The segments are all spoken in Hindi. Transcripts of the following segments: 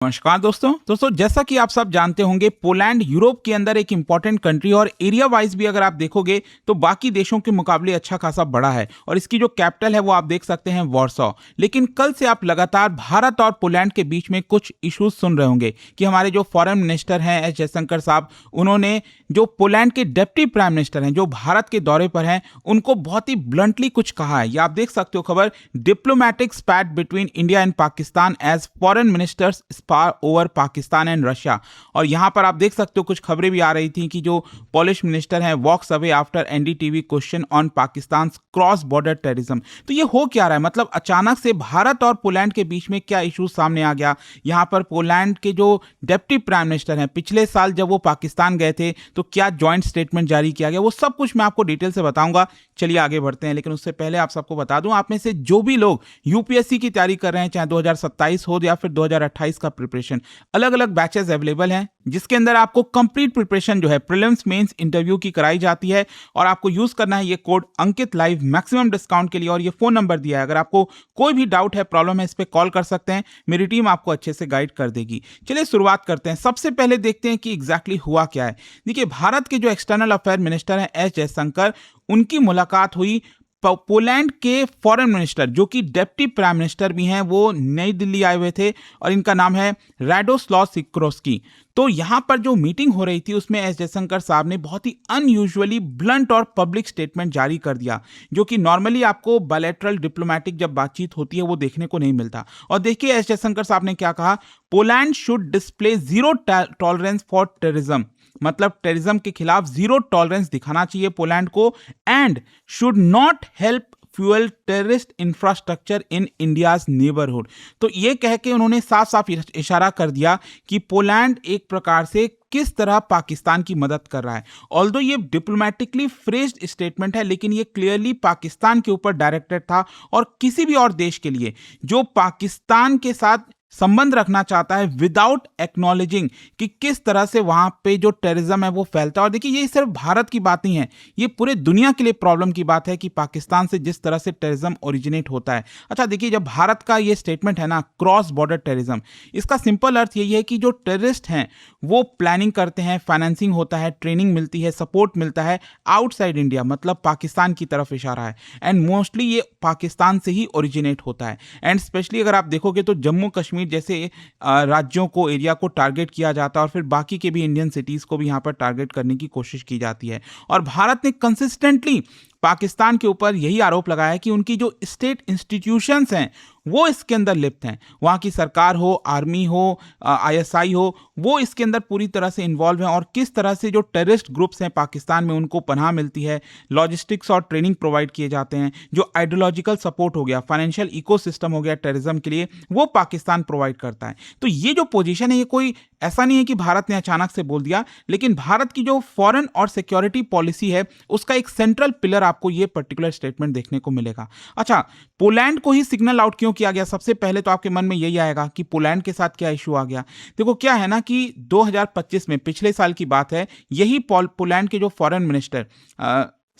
नमस्कार दोस्तों जैसा कि आप सब जानते होंगे, पोलैंड यूरोप के अंदर एक इंपॉर्टेंट कंट्री और एरिया वाइज भी अगर आप देखोगे तो बाकी देशों के मुकाबले अच्छा खासा बड़ा है और इसकी जो कैपिटल है वो आप देख सकते हैं वार्सो। लेकिन कल से आप लगातार भारत और पोलैंड के बीच में कुछ इश्यूज सुन रहे होंगे कि हमारे जो फॉरेन मिनिस्टर हैं एस जयशंकर साहब, उन्होंने जो पोलैंड के डिप्टी प्राइम मिनिस्टर हैं जो भारत के दौरे पर हैं उनको बहुत ही ब्लंटली कुछ कहा है। ये आप देख सकते हो खबर, diplomatic spat between India and Pakistan as foreign ministers over Pakistan and Russia. और यहां पर आप देख सकते हो कुछ खबरें भी आ रही थी कि जो पॉलिश मिनिस्टर हैं walks away after NDTV question on Pakistan cross border terrorism. तो ये हो क्या रहा है, मतलब अचानक से भारत और पोलैंड के बीच में क्या इशू सामने आ गया। यहां पर पोलैंड के जो डिप्टी प्राइम मिनिस्टर हैं, पिछले साल जब वो पाकिस्तान गए थे तो क्या ज्वाइंट स्टेटमेंट जारी किया गया, वो सब कुछ मैं आपको डिटेल से बताऊंगा। चलिए आगे बढ़ते हैं, लेकिन उससे पहले आप सबको बता दूं, आप में से जो भी लोग यूपीएससी की तैयारी कर रहे हैं, चाहे 2027 हो या फिर 2028 का प्रिपरेशन, अलग अलग बैचेस अवेलेबल हैं जिसके अंदर आपको कंप्लीट प्रिपरेशन जो है प्रीलिम्स मेंस इंटरव्यू की कराई जाती है। और आपको यूज करना है ये कोड अंकित लाइव मैक्सिमम डिस्काउंट के लिए, और ये फोन नंबर दिया है। अगर आपको कोई भी डाउट है, प्रॉब्लम है, इस पर कॉल कर सकते हैं, मेरी टीम आपको अच्छे से गाइड कर देगी। चलिए शुरुआत करते हैं। सबसे पहले देखते हैं कि एग्जैक्टली हुआ क्या है। देखिए, भारत के जो एक्सटर्नल अफेयर मिनिस्टर हैं एस जयशंकर, उनकी मुलाकात हुई पोलैंड के फॉरेन मिनिस्टर जो कि डिप्टी प्राइम मिनिस्टर भी हैं, वो नई दिल्ली आए हुए थे और इनका नाम है राडोस्लाव सिकोर्स्की। तो यहां पर जो मीटिंग हो रही थी उसमें एस जयशंकर साहब ने बहुत ही अनयूजुअली ब्लंट और पब्लिक स्टेटमेंट जारी कर दिया, जो कि नॉर्मली आपको बायलैटरल डिप्लोमैटिक जब बातचीत होती है वो देखने को नहीं मिलता। और देखिए एस जयशंकर साहब ने क्या कहा, Poland should display zero tolerance for terrorism, मतलब टेररिज्म के खिलाफ जीरो टॉलरेंस दिखाना चाहिए पोलैंड को, and should not help fuel terrorist infrastructure in India's neighbourhood. तो ये कह के उन्होंने साफ साफ इशारा कर दिया कि पोलैंड एक प्रकार से किस तरह पाकिस्तान की मदद कर रहा है। ऑल्दो ये डिप्लोमेटिकली फ्रेज्ड स्टेटमेंट है, लेकिन ये क्लियरली पाकिस्तान के ऊपर डायरेक्टेड था और किसी भी और देश के लिए जो पाकिस्तान के साथ संबंध रखना चाहता है विदाउट एक्नॉलेजिंग कि किस तरह से वहां पे जो टेररिज्म है वो फैलता है। और देखिए, ये सिर्फ भारत की बात नहीं है, ये पूरे दुनिया के लिए प्रॉब्लम की बात है कि पाकिस्तान से जिस तरह से टेररिज्म ओरिजिनेट होता है। अच्छा देखिए, जब भारत का ये स्टेटमेंट है ना, क्रॉस बॉर्डर टेररिज्म, इसका सिंपल अर्थ यही है कि जो टेररिस्ट हैं वो प्लानिंग करते हैं, फाइनेंसिंग होता है, ट्रेनिंग मिलती है, सपोर्ट मिलता है आउटसाइड इंडिया, मतलब पाकिस्तान की तरफ इशारा है। एंड मोस्टली ये पाकिस्तान से ही ओरिजिनेट होता है। एंड स्पेशली अगर आप देखोगे तो जम्मू कश्मीर जैसे राज्यों को, एरिया को टारगेट किया जाता है और फिर बाकी के भी इंडियन सिटीज को भी यहां पर टारगेट करने की कोशिश की जाती है। और भारत ने कंसिस्टेंटली पाकिस्तान के ऊपर यही आरोप लगाया है कि उनकी जो स्टेट इंस्टीट्यूशंस हैं वो इसके अंदर लिप्त हैं। वहां की सरकार हो, आर्मी हो, आईएसआई हो, वो इसके अंदर पूरी तरह से इन्वॉल्व हैं। और किस तरह से जो टेररिस्ट ग्रुप्स हैं पाकिस्तान में उनको पनाह मिलती है, लॉजिस्टिक्स और ट्रेनिंग प्रोवाइड किए जाते हैं, जो आइडियोलॉजिकल सपोर्ट हो गया, फाइनेंशियल इकोसिस्टम हो गया टेररिज्म के लिए, वो पाकिस्तान प्रोवाइड करता है। तो ये जो पोजीशन है, ये कोई ऐसा नहीं है कि भारत ने अचानक से बोल दिया, लेकिन भारत की जो फॉरेन और सिक्योरिटी पॉलिसी है उसका एक सेंट्रल पिलर आपको ये पर्टिकुलर स्टेटमेंट देखने को मिलेगा। अच्छा, पोलैंड को ही सिग्नल आउट क्यों किया गया? सबसे पहले तो आपके मन में यही आएगा कि पोलैंड के साथ क्या इशू आ गया। देखो क्या है ना कि 2025 में, पिछले साल की बात है, यही पोलैंड के जो फॉरेन मिनिस्टर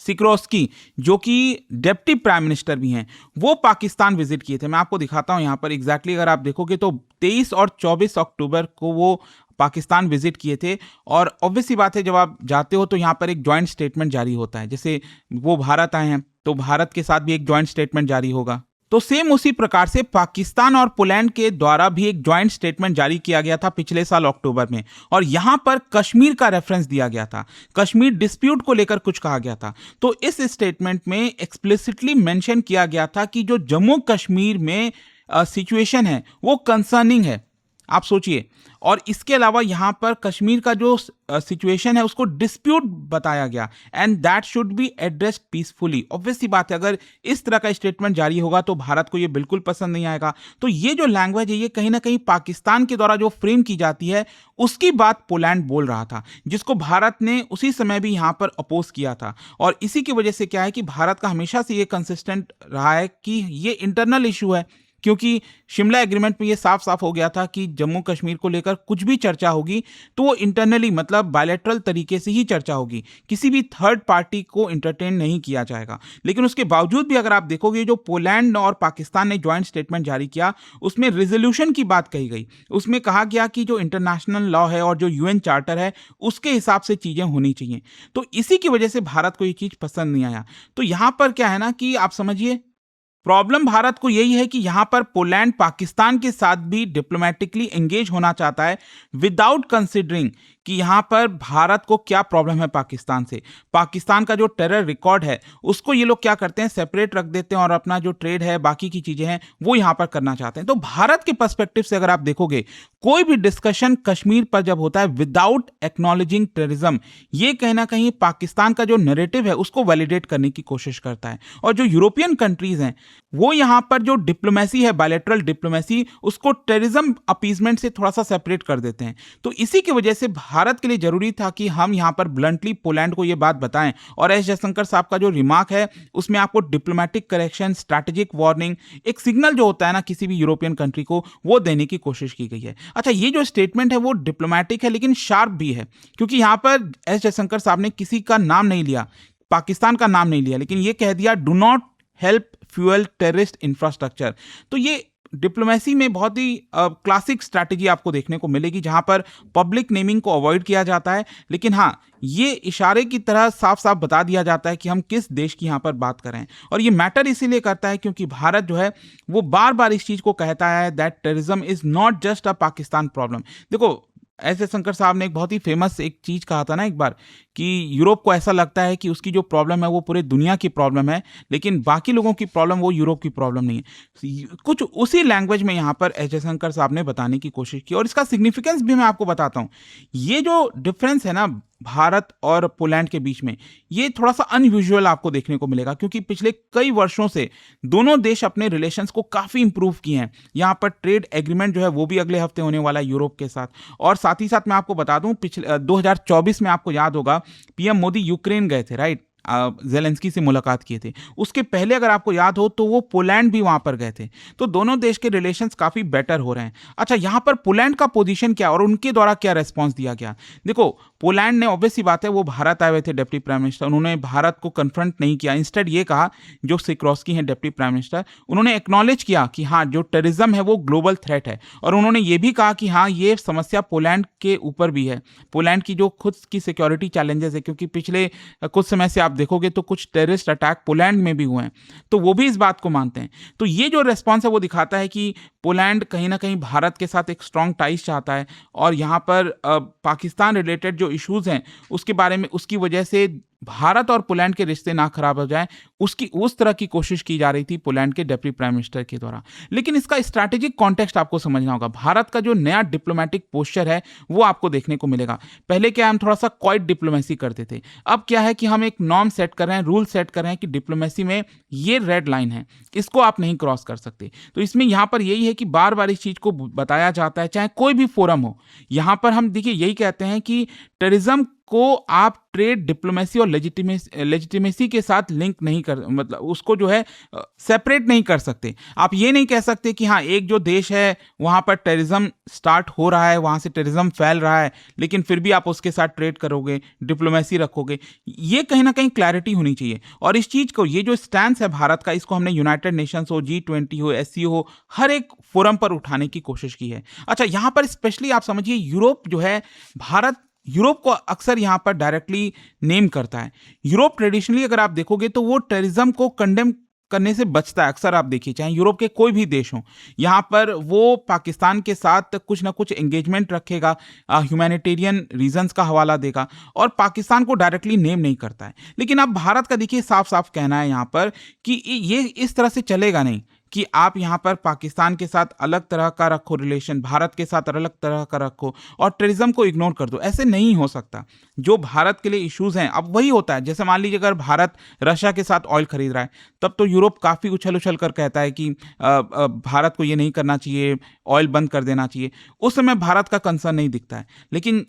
सिकोर्स्की, जो कि डिप्टी प्राइम मिनिस्टर भी हैं, वो पाकिस्तान विजिट किए थे। मैं आपको दिखाता हूं यहां पर एग्जैक्टली अगर आप देखोगे तो 23 और 24 अक्टूबर को वो पाकिस्तान विजिट किए थे। और ऑब्वियस सी बात है, जब आप जाते हो तो यहां पर एक ज्वाइंट स्टेटमेंट जारी होता है। जैसे वो भारत आए हैं तो भारत के साथ भी एक ज्वाइंट स्टेटमेंट जारी होगा। तो सेम उसी प्रकार से पाकिस्तान और पोलैंड के द्वारा भी एक ज्वाइंट स्टेटमेंट जारी किया गया था पिछले साल अक्टूबर में, और यहां पर कश्मीर का रेफरेंस दिया गया था, कश्मीर डिस्प्यूट को लेकर कुछ कहा गया था। तो इस स्टेटमेंट में एक्सप्लिसिटली मेंशन किया गया था कि जो जम्मू कश्मीर में सिचुएशन है वो कंसर्निंग है, आप सोचिए। और इसके अलावा यहां पर कश्मीर का जो सिचुएशन है उसको डिस्प्यूट बताया गया, and that should be addressed peacefully. Obvious सी बात है, अगर इस तरह का स्टेटमेंट जारी होगा तो भारत को ये बिल्कुल पसंद नहीं आएगा। तो ये जो लैंग्वेज है, ये कहीं ना कहीं पाकिस्तान के द्वारा जो फ्रेम की जाती है उसकी बात पोलैंड बोल रहा था, जिसको भारत ने उसी समय भी यहां पर अपोज किया था। और इसी की वजह से क्या है कि भारत का हमेशा से ये कंसिस्टेंट रहा है कि ये इंटरनल इशू है क्योंकि शिमला एग्रीमेंट में ये साफ साफ हो गया था कि जम्मू कश्मीर को लेकर कुछ भी चर्चा होगी तो वो इंटरनली मतलब बायलैटरल तरीके से ही चर्चा होगी, किसी भी थर्ड पार्टी को इंटरटेन नहीं किया जाएगा। लेकिन उसके बावजूद भी अगर आप देखोगे जो पोलैंड और पाकिस्तान ने ज्वाइंट स्टेटमेंट जारी किया उसमें रिजोल्यूशन की बात कही गई। उसमें कहा गया कि जो इंटरनेशनल लॉ है और जो यूएन चार्टर है उसके हिसाब से चीजें होनी चाहिए। तो इसी की वजह से भारत को ये चीज पसंद नहीं आया। तो यहां पर क्या है ना कि आप समझिए प्रॉब्लम भारत को यही है कि यहां पर पोलैंड पाकिस्तान के साथ भी डिप्लोमेटिकली एंगेज होना चाहता है विदाउट कंसिडरिंग कि यहां पर भारत को क्या प्रॉब्लम है पाकिस्तान से। पाकिस्तान का जो टेरर रिकॉर्ड है उसको ये लोग क्या करते हैं, सेपरेट रख देते हैं और अपना जो ट्रेड है बाकी की चीजें हैं वो यहां पर करना चाहते हैं। तो भारत के पर्सपेक्टिव से अगर आप देखोगे कोई भी डिस्कशन कश्मीर पर जब होता है विदाउट एक्नॉलेजिंग टेररिज्म, ये कहीं ना कहीं पाकिस्तान का जो नैरेटिव है उसको वैलिडेट करने की कोशिश करता है। और जो यूरोपियन कंट्रीज हैं वो यहां पर जो डिप्लोमेसी है, बायलैटरल डिप्लोमेसी, उसको टेररिज्म अपीजमेंट से थोड़ा सा सेपरेट कर देते हैं। तो इसी की वजह से भारत के लिए जरूरी था कि हम यहां पर ब्लंटली पोलैंड को यह बात बताएं। और एस जयशंकर साहब का जो रिमार्क है उसमें आपको डिप्लोमेटिक करेक्शन, स्ट्रैटेजिक वार्निंग, एक सिग्नल जो होता है ना किसी भी यूरोपियन कंट्री को, वो देने की कोशिश की गई है। अच्छा, ये जो स्टेटमेंट है वो डिप्लोमेटिक है लेकिन शार्प भी है, क्योंकि यहां पर एस जयशंकर साहब ने किसी का नाम नहीं लिया, पाकिस्तान का नाम नहीं लिया, लेकिन ये कह दिया do not help fuel terrorist infrastructure. तो ये डिप्लोमेसी में बहुत ही क्लासिक स्ट्रैटेजी आपको देखने को मिलेगी जहां पर पब्लिक नेमिंग को अवॉइड किया जाता है, लेकिन हाँ ये इशारे की तरह साफ साफ बता दिया जाता है कि हम किस देश की यहां पर बात कर रहे हैं। और ये मैटर इसीलिए करता है क्योंकि भारत जो है वो बार बार इस चीज को कहता है that terrorism is not just a Pakistan problem. देखो एस जयशंकर साहब ने एक बहुत ही फेमस एक चीज कहा था ना एक बार कि यूरोप को ऐसा लगता है कि उसकी जो प्रॉब्लम है वो पूरे दुनिया की प्रॉब्लम है, लेकिन बाकी लोगों की प्रॉब्लम वो यूरोप की प्रॉब्लम नहीं है। कुछ उसी लैंग्वेज में यहाँ पर एस जयशंकर साहब ने बताने की कोशिश की और इसका सिग्निफिकेंस भी मैं आपको बताता हूँ। ये जो डिफरेंस है ना भारत और पोलैंड के बीच में, ये थोड़ा सा अनयूजुअल आपको देखने को मिलेगा क्योंकि पिछले कई वर्षों से दोनों देश अपने रिलेशंस को काफी इंप्रूव किए हैं। यहाँ पर ट्रेड एग्रीमेंट जो है वो भी अगले हफ्ते होने वाला है यूरोप के साथ। और साथ ही साथ मैं आपको बता दूं पिछले 2024 में आपको याद होगा पीएम मोदी यूक्रेन गए थे, राइट, जेलेंस्की से मुलाकात किए थे। उसके पहले अगर आपको याद हो तो वो पोलैंड भी वहां पर गए थे। तो दोनों देश के रिलेशंस काफी बेटर हो रहे हैं। अच्छा, यहां पर पोलैंड का पोजीशन क्या और उनके द्वारा क्या रेस्पॉन्स दिया गया? देखो पोलैंड ने ऑब्वियस सी बात है वो भारत आए हुए थे डिप्टी प्राइम मिनिस्टर, उन्होंने भारत को कन्फ्रंट नहीं किया, इंस्टेड ये कहा, जो सिक्रोस्की हैं डिप्टी प्राइम मिनिस्टर, उन्होंने एक्नॉलेज किया कि हाँ जो टेररिज्म है वो ग्लोबल थ्रेट है। और उन्होंने ये भी कहा कि हाँ ये समस्या पोलैंड के ऊपर भी है, पोलैंड की जो खुद की सिक्योरिटी चैलेंजेस है, क्योंकि पिछले कुछ समय से आप देखोगे तो कुछ टेररिस्ट अटैक पोलैंड में भी हुए हैं, तो वो भी इस बात को मानते हैं। तो ये जो रेस्पॉन्स है वो दिखाता है कि पोलैंड कहीं ना कहीं भारत के साथ एक स्ट्रॉन्ग टाइज चाहता है और यहाँ पर पाकिस्तान रिलेटेड जो इश्यूज हैं उसके बारे में, उसकी वजह से भारत और पोलैंड के रिश्ते ना खराब हो जाए, उसकी उस तरह की कोशिश की जा रही थी पोलैंड के डिप्टी प्राइम मिनिस्टर के द्वारा। लेकिन इसका स्ट्रैटेजिक कॉन्टेक्स्ट आपको समझना होगा। भारत का जो नया डिप्लोमेटिक पोस्चर है वो आपको देखने को मिलेगा। पहले क्या हम थोड़ा सा क्वाइट डिप्लोमेसी करते थे, अब क्या है कि हम एक नॉर्म सेट कर रहे हैं, रूल सेट कर रहे हैं कि डिप्लोमेसी में ये रेड लाइन है, इसको आप नहीं क्रॉस कर सकते। तो इसमें यहाँ पर यही है कि बार बार इस चीज को बताया जाता है, चाहे कोई भी फोरम हो। यहाँ पर हम देखिए यही कहते हैं कि टेररिज्म को आप ट्रेड, डिप्लोमेसी और लेजिटिमेसी के साथ लिंक नहीं कर, मतलब उसको जो है सेपरेट नहीं कर सकते। आप ये नहीं कह सकते कि हाँ एक जो देश है वहां पर टेररिज्म स्टार्ट हो रहा है, वहां से टेररिज्म फैल रहा है, लेकिन फिर भी आप उसके साथ ट्रेड करोगे, डिप्लोमेसी रखोगे। ये कहीं ना कहीं क्लैरिटी होनी चाहिए। और इस चीज को, ये जो स्टैंड है भारत का, इसको हमने यूनाइटेड नेशंस हो, G20 हो, SCO हो, हर एक फोरम पर उठाने की कोशिश की है। अच्छा, यहां पर स्पेशली आप समझिए यूरोप जो है, भारत यूरोप को अक्सर यहां पर डायरेक्टली नेम करता है। यूरोप ट्रेडिशनली अगर आप देखोगे तो वो टेररिज्म को कंडेम करने से बचता है। अक्सर आप देखिए चाहे यूरोप के कोई भी देश हो, यहां पर वो पाकिस्तान के साथ कुछ ना कुछ एंगेजमेंट रखेगा, ह्यूमैनिटेरियन रीजंस का हवाला देगा और पाकिस्तान को डायरेक्टली नेम नहीं करता है। लेकिन अब भारत का देखिए साफ साफ कहना है यहां पर कि ये इस तरह से चलेगा नहीं कि आप यहां पर पाकिस्तान के साथ अलग तरह का रखो रिलेशन, भारत के साथ अलग तरह का रखो और टेररिज्म को इग्नोर कर दो। ऐसे नहीं हो सकता। जो भारत के लिए इश्यूज हैं अब वही होता है। जैसे मान लीजिए अगर भारत रशिया के साथ ऑयल खरीद रहा है, तब तो यूरोप काफी उछल उछल कर कहता है कि भारत को ये नहीं करना चाहिए, ऑयल बंद कर देना चाहिए। उस समय भारत का कंसर्न नहीं दिखता है। लेकिन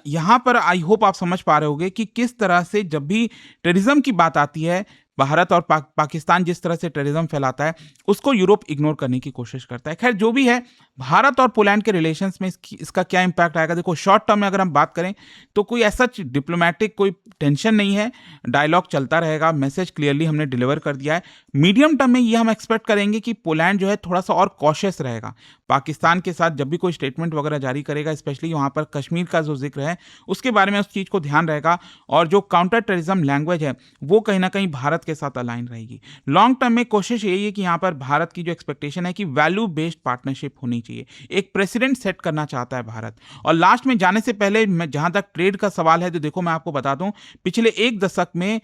यहां पर आई होप आप समझ पा रहे होगे कि किस तरह से जब भी टेररिज्म की बात आती है भारत और पाकिस्तान जिस तरह से टेररिज्म फैलाता है उसको यूरोप इग्नोर करने की कोशिश करता है। खैर जो भी है, भारत और पोलैंड के रिलेशंस में इसका क्या इंपैक्ट आएगा, देखो शॉर्ट टर्म में अगर हम बात करें तो कोई ऐसा डिप्लोमेटिक कोई टेंशन नहीं है, डायलॉग चलता रहेगा, मैसेज क्लियरली हमने डिलीवर कर दिया है। मीडियम टर्म में ये हम एक्सपेक्ट करेंगे कि पोलैंड जो है थोड़ा सा और कॉशियस रहेगा, पाकिस्तान के साथ जब भी कोई स्टेटमेंट वगैरह जारी करेगा, स्पेशली वहाँ पर कश्मीर का जो जिक्र है उसके बारे में उस चीज़ को ध्यान रहेगा, और जो काउंटर टेररिज्म लैंग्वेज है वो कहीं ना कहीं भारत के साथ अलाइन रहेगी। लॉन्ग टर्म में कोशिश यही है कि यहाँ पर भारत की जो एक्सपेक्टेशन है कि वैल्यू बेस्ड पार्टनरशिप होनी चाहिए, एक प्रेसिडेंट सेट करना चाहता है भारत। और लास्ट में जाने से पहले जहां तक ट्रेड का सवाल है तो देखो मैं आपको बता दूं, पिछले एक दशक में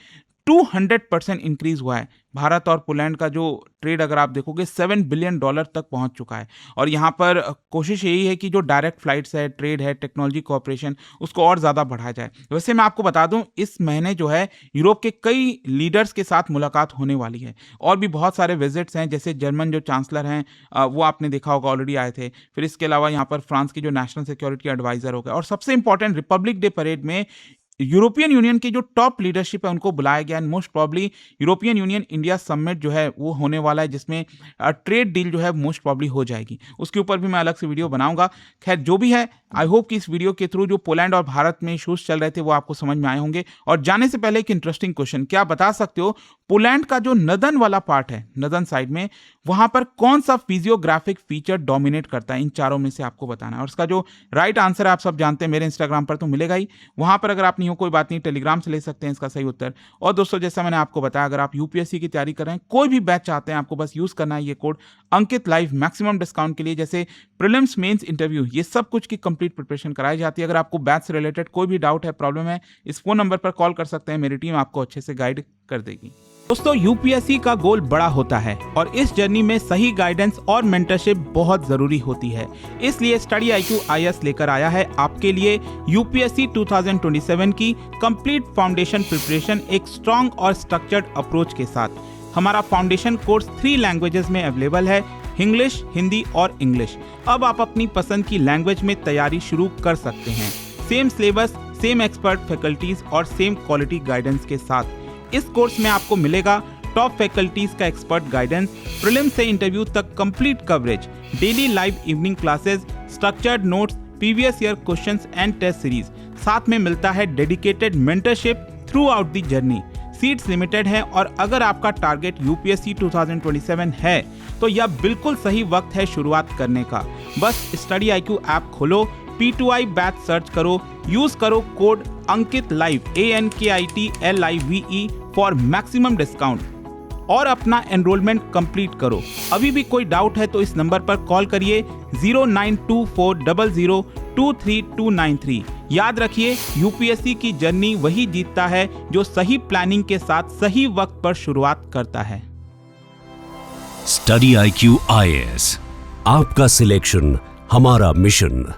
200% इंक्रीज हुआ है भारत और पोलैंड का जो ट्रेड, अगर आप देखोगे $7 बिलियन तक पहुंच चुका है। और यहाँ पर कोशिश यही है कि जो डायरेक्ट फ्लाइट्स है, ट्रेड है, टेक्नोलॉजी कोऑपरेशन, उसको और ज़्यादा बढ़ाया जाए। वैसे मैं आपको बता दूं, इस महीने जो है यूरोप के कई लीडर्स के साथ मुलाकात होने वाली है, और भी बहुत सारे विजिट्स हैं, जैसे जर्मन जो चांसलर हैं वो आपने देखा होगा ऑलरेडी आए थे। फिर इसके अलावा यहाँ पर फ्रांस की जो नेशनल सिक्योरिटी एडवाइजर हो गए, और सबसे इंपॉर्टेंट रिपब्लिक डे परेड में यूरोपियन यूनियन की जो टॉप लीडरशिप है उनको बुलाया गया। And most probably European union India summit जो है वो होने वाला है, जिसमें ट्रेड डील जो है मोस्ट प्रॉब्ली हो जाएगी। उसके ऊपर भी मैं अलग से वीडियो बनाऊंगा। खैर जो भी है, आई होप कि इस वीडियो के थ्रू जो पोलैंड और भारत में इशूज चल रहे थे वो आपको समझ में आए होंगे। और जाने से पहले एक इंटरेस्टिंग क्वेश्चन, क्या बता सकते हो पोलैंड का जो नदन वाला पार्ट है, नदन साइड में, वहां पर कौन सा फिजियोग्राफिक फीचर डोमिनेट करता है? इन चारों में से आपको बताना है। और इसका जो राइट आंसर है आप सब जानते हैं, मेरे इंस्टाग्राम पर तो मिलेगा ही, वहां पर अगर आप नहीं हो कोई बात नहीं, टेलीग्राम से ले सकते हैं इसका सही उत्तर। और दोस्तों जैसा मैंने आपको बताया, अगर आप यूपीएससी की तैयारी कर रहे हैं, कोई भी बैच चाहते हैं, आपको बस यूज करना है ये कोड अंकित लाइव मैक्सिमम डिस्काउंट के लिए। जैसे प्रीलिम्स, मेंस, इंटरव्यू, ये सब कुछ की कंप्लीट प्रिपरेशन कराई जाती है। अगर आपको बैच से रिलेटेड कोई भी डाउट है, प्रॉब्लम है, इस फोन नंबर पर कॉल कर सकते हैं, मेरी टीम आपको अच्छे से गाइड कर देगी। दोस्तों यूपीएससी का गोल बड़ा होता है और इस जर्नी में सही गाइडेंस और मेंटरशिप बहुत जरूरी होती है। इसलिए स्टडी IQ IAS लेकर आया है आपके लिए यूपीएससी 2027 की कंप्लीट फाउंडेशन प्रिपरेशन, एक स्ट्रॉन्ग और स्ट्रक्चर्ड अप्रोच के साथ। हमारा फाउंडेशन कोर्स 3 लैंग्वेजेस में अवेलेबल है, इंग्लिश, हिंदी और इंग्लिश। अब आप अपनी पसंद की लैंग्वेज में तैयारी शुरू कर सकते हैं, same syllabus, same expert faculties और सेम क्वालिटी गाइडेंस के साथ। इस कोर्स में आपको मिलेगा टॉप फैकल्टीज का एक्सपर्ट गाइडेंस, प्रीलिम्स से इंटरव्यू तक complete coverage, daily live evening classes, structured notes, previous year questions and test series. साथ में मिलता है dedicated mentorship throughout the journey. Seats limited है और अगर आपका टारगेट यूपीएससी 2027 है तो यह बिल्कुल सही वक्त है शुरुआत करने का। बस स्टडी IQ ऐप खोलो, P2I बैच सर्च करो, यूज करो code Ankit live ANKITLIVE for maximum discount और अपना एनरोलमेंट कंप्लीट करो। अभी भी कोई डाउट है तो इस नंबर पर कॉल करिए 092400233293। याद रखिए, यूपीएससी की जर्नी वही जीतता है जो सही प्लानिंग के साथ सही वक्त पर शुरुआत करता है। स्टडी IQ IAS, आपका सिलेक्शन हमारा मिशन।